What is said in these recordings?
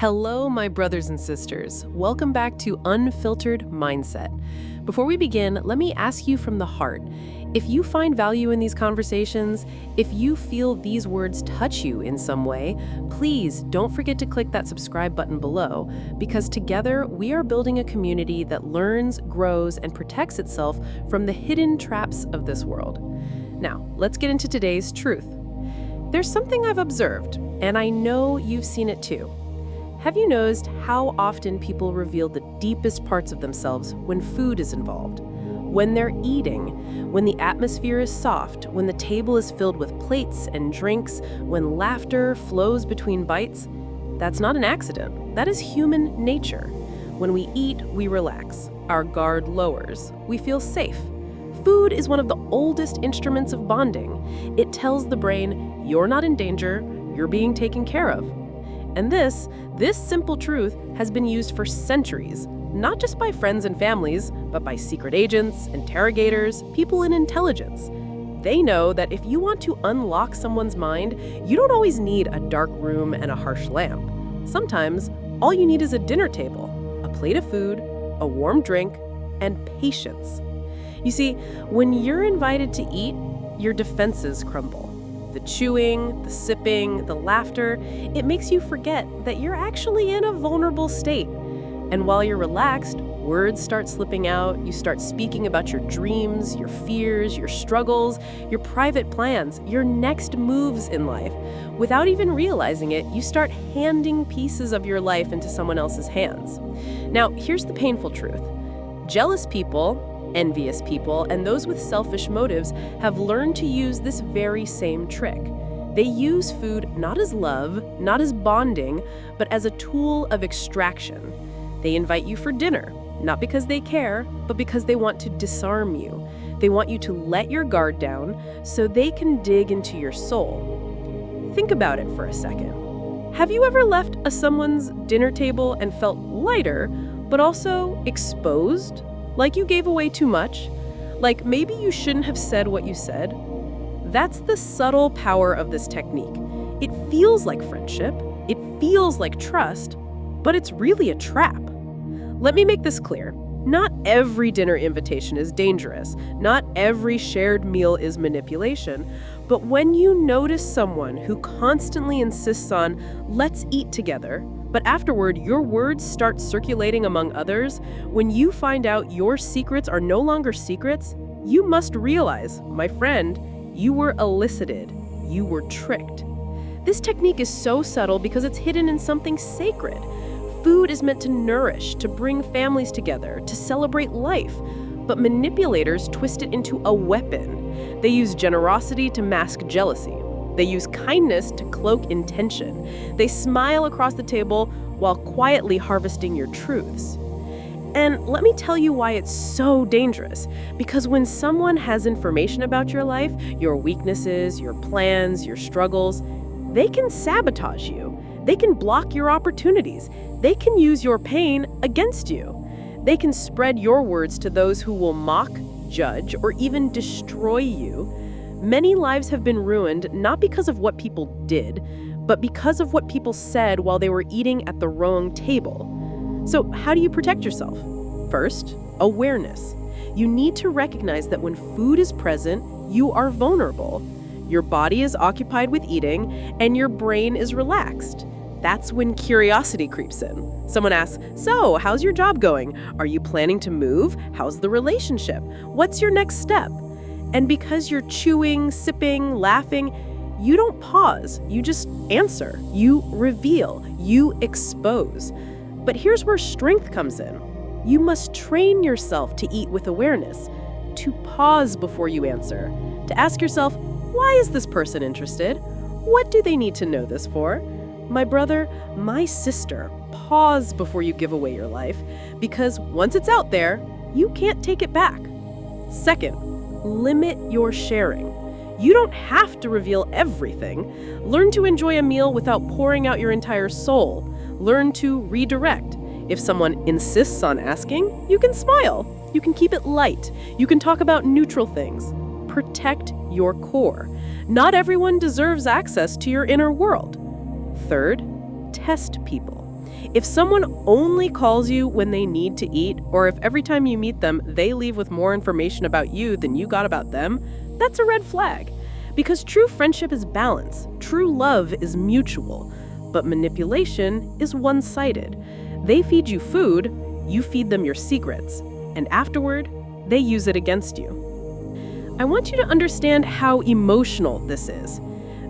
Hello, my brothers and sisters. Welcome back to Unfiltered Mindset. Before we begin, let me ask you from the heart. If you find value in these conversations, if you feel these words touch you in some way, please don't forget to click that subscribe button below, because together we are building a community that learns, grows, and protects itself from the hidden traps of this world. Now, let's get into today's truth. There's something I've observed, and I know you've seen it too. Have you noticed how often people reveal the deepest parts of themselves when food is involved? When they're eating, when the atmosphere is soft, when the table is filled with plates and drinks, when laughter flows between bites? That's not an accident. That is human nature. When we eat, we relax. Our guard lowers. We feel safe. Food is one of the oldest instruments of bonding. It tells the brain, you're not in danger, you're being taken care of. And this simple truth has been used for centuries, not just by friends and families, but by secret agents, interrogators, people in intelligence. They know that if you want to unlock someone's mind, you don't always need a dark room and a harsh lamp. Sometimes, all you need is a dinner table, a plate of food, a warm drink, and patience. You see, when you're invited to eat, your defenses crumble. The chewing, the sipping, the laughter, it makes you forget that you're actually in a vulnerable state. And while you're relaxed, words start slipping out, you start speaking about your dreams, your fears, your struggles, your private plans, your next moves in life. Without even realizing it, you start handing pieces of your life into someone else's hands. Now, here's the painful truth. Jealous people, envious people, and those with selfish motives have learned to use this very same trick. They use food not as love, not as bonding, but as a tool of extraction. They invite you for dinner, not because they care, but because they want to disarm you. They want you to let your guard down so they can dig into your soul. Think about it for a second. Have you ever left someone's dinner table and felt lighter, but also exposed? Like you gave away too much? Like maybe you shouldn't have said what you said? That's the subtle power of this technique. It feels like friendship, it feels like trust, but it's really a trap. Let me make this clear. Not every dinner invitation is dangerous. Not every shared meal is manipulation. But when you notice someone who constantly insists on, let's eat together, but afterward your words start circulating among others, when you find out your secrets are no longer secrets, you must realize, my friend, you were elicited. You were tricked. This technique is so subtle because it's hidden in something sacred. Food is meant to nourish, to bring families together, to celebrate life. But manipulators twist it into a weapon. They use generosity to mask jealousy. They use kindness to cloak intention. They smile across the table while quietly harvesting your truths. And let me tell you why it's so dangerous. Because when someone has information about your life, your weaknesses, your plans, your struggles, they can sabotage you. They can block your opportunities. They can use your pain against you. They can spread your words to those who will mock, judge, or even destroy you. Many lives have been ruined not because of what people did, but because of what people said while they were eating at the wrong table. So how do you protect yourself? First, awareness. You need to recognize that when food is present, you are vulnerable. Your body is occupied with eating, and your brain is relaxed. That's when curiosity creeps in. Someone asks, so, how's your job going? Are you planning to move? How's the relationship? What's your next step? And because you're chewing, sipping, laughing, you don't pause. You just answer. You reveal. You expose. But here's where strength comes in. You must train yourself to eat with awareness, to pause before you answer, to ask yourself, why is this person interested? What do they need to know this for? My brother, my sister, pause before you give away your life, because once it's out there, you can't take it back. Second, limit your sharing. You don't have to reveal everything. Learn to enjoy a meal without pouring out your entire soul. Learn to redirect. If someone insists on asking, you can smile. You can keep it light. You can talk about neutral things. Protect your core. Not everyone deserves access to your inner world. Third, test people. If someone only calls you when they need to eat, or if every time you meet them, they leave with more information about you than you got about them, that's a red flag. Because true friendship is balance, true love is mutual, but manipulation is one-sided. They feed you food, you feed them your secrets, and afterward, they use it against you. I want you to understand how emotional this is.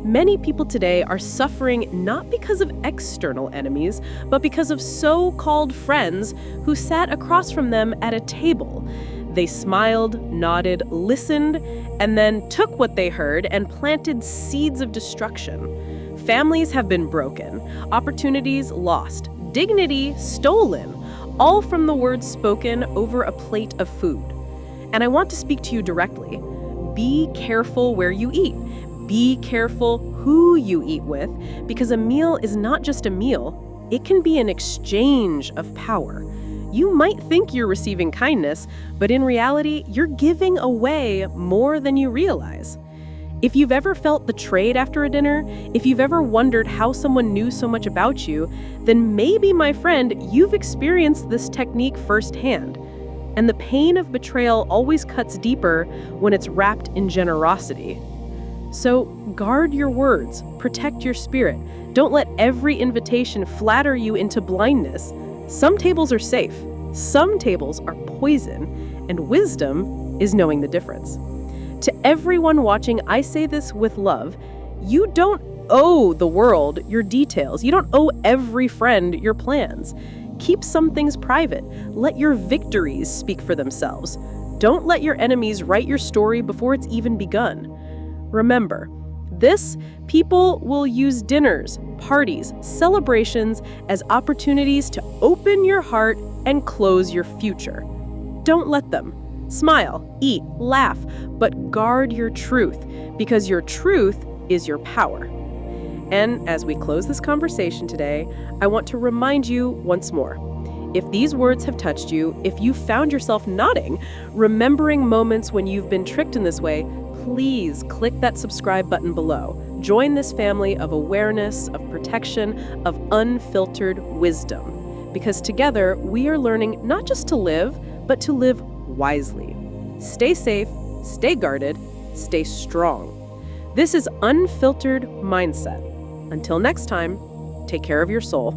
Many people today are suffering not because of external enemies, but because of so-called friends who sat across from them at a table. They smiled, nodded, listened, and then took what they heard and planted seeds of destruction. Families have been broken, opportunities lost, dignity stolen, all from the words spoken over a plate of food. And I want to speak to you directly. Be careful where you eat. Be careful who you eat with, because a meal is not just a meal, it can be an exchange of power. You might think you're receiving kindness, but in reality, you're giving away more than you realize. If you've ever felt betrayed after a dinner, if you've ever wondered how someone knew so much about you, then maybe, my friend, you've experienced this technique firsthand. And the pain of betrayal always cuts deeper when it's wrapped in generosity. So guard your words, protect your spirit. Don't let every invitation flatter you into blindness. Some tables are safe, some tables are poison, and wisdom is knowing the difference. To everyone watching, I say this with love. You don't owe the world your details. You don't owe every friend your plans. Keep some things private. Let your victories speak for themselves. Don't let your enemies write your story before it's even begun. Remember, people will use dinners, parties, celebrations as opportunities to open your heart and close your future. Don't let them. Smile, eat, laugh, but guard your truth, because your truth is your power. And as we close this conversation today, I want to remind you once more. If these words have touched you, if you found yourself nodding, remembering moments when you've been tricked in this way, please click that subscribe button below. Join this family of awareness, of protection, of unfiltered wisdom. Because together, we are learning not just to live, but to live wisely. Stay safe, stay guarded, stay strong. This is Unfiltered Mindset. Until next time, take care of your soul.